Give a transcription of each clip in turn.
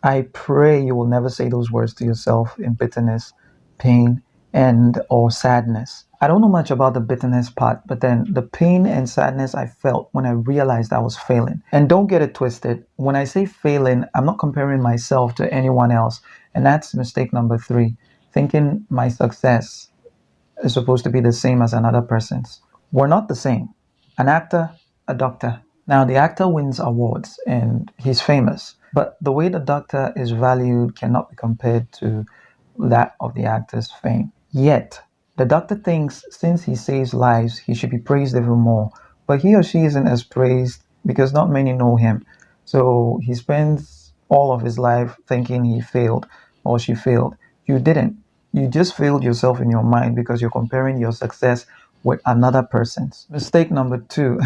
I pray you will never say those words to yourself in bitterness, pain, and or sadness. I don't know much about the bitterness part, but then the pain and sadness I felt when I realized I was failing. And don't get it twisted. When I say failing, I'm not comparing myself to anyone else. And that's mistake number three, thinking my success is supposed to be the same as another person's. We're not the same. An actor, a doctor. Now, the actor wins awards and he's famous, but the way the doctor is valued cannot be compared to that of the actor's fame. Yet, the doctor thinks since he saves lives, he should be praised even more, but he or she isn't as praised because not many know him. So he spends all of his life thinking he failed or she failed. You didn't. You just failed yourself in your mind because you're comparing your success with another person's. Mistake number two.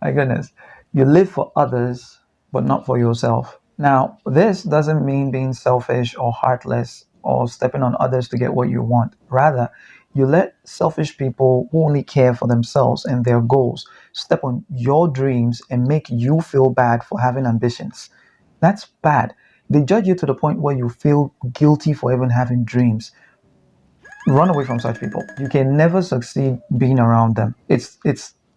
My goodness. You live for others, but not for yourself. Now, this doesn't mean being selfish or heartless or stepping on others to get what you want. Rather, you let selfish people who only care for themselves and their goals step on your dreams and make you feel bad for having ambitions. That's bad. They judge you to the point where you feel guilty for even having dreams. Run away from such people. You can never succeed being around them. It's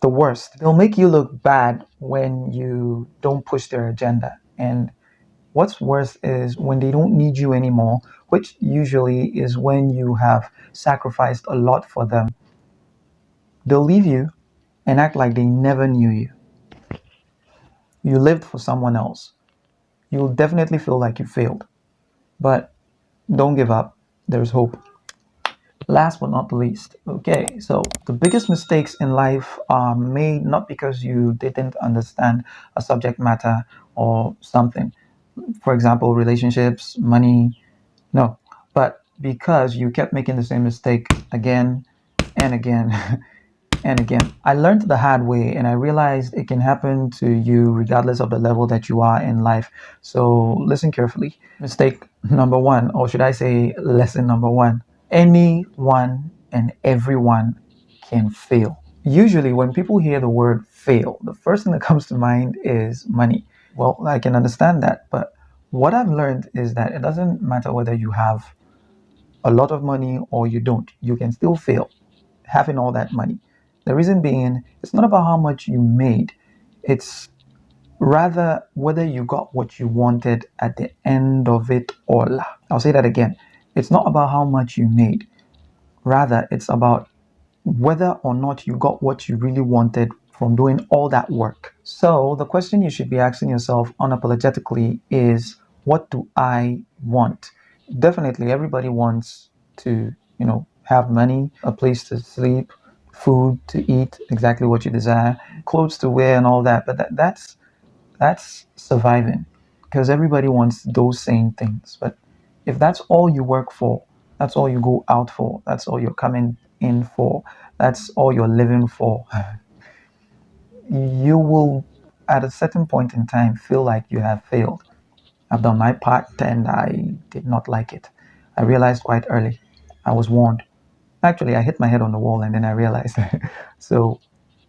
the worst. They'll make you look bad when you don't push their agenda. And what's worse is when they don't need you anymore, which usually is when you have sacrificed a lot for them. They'll leave you and act like they never knew you. You lived for someone else. You'll definitely feel like you failed. But don't give up. There's hope. Last but not least, okay, so the biggest mistakes in life are made not because you didn't understand a subject matter or something. For example, relationships, money, no, but because you kept making the same mistake again and again and again. I learned the hard way and I realized it can happen to you regardless of the level that you are in life. So listen carefully. Mistake number one, or should I say lesson number one, anyone and everyone can fail. Usually, when people hear the word fail, the first thing that comes to mind is money. Well, I can understand that, but what I've learned is that it doesn't matter whether you have a lot of money or you don't, you can still fail having all that money. The reason being, it's not about how much you made, it's rather whether you got what you wanted at the end of it all. I'll say that again. It's not about how much you made, rather, it's about whether or not you got what you really wanted from doing all that work. So, the question you should be asking yourself unapologetically is, what do I want? Definitely, everybody wants to, have money, a place to sleep, food to eat, exactly what you desire, clothes to wear, and all that. But that's surviving, because everybody wants those same things. But if that's all you work for, that's all you go out for, that's all you're coming in for, that's all you're living for, you will, at a certain point in time, feel like you have failed. I've done my part and I did not like it. I realized quite early. I was warned. Actually, I hit my head on the wall and then I realized. So,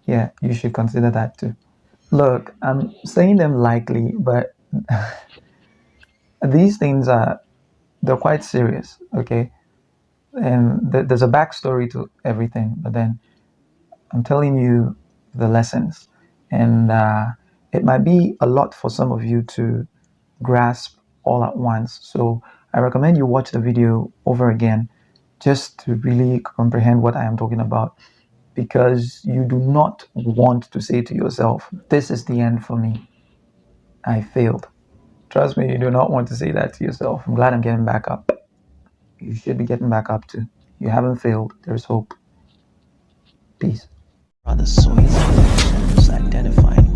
yeah, you should consider that too. Look, I'm saying them lightly, but these things they're quite serious, okay? And there's a backstory to everything, but then I'm telling you the lessons. And it might be a lot for some of you to grasp all at once. So I recommend you watch the video over again just to really comprehend what I am talking about, because you do not want to say to yourself, this is the end for me. I failed. Trust me, you do not want to say that to yourself. I'm glad I'm getting back up. You should be getting back up too. You haven't failed. There's hope. Peace. BrodaSoya identifying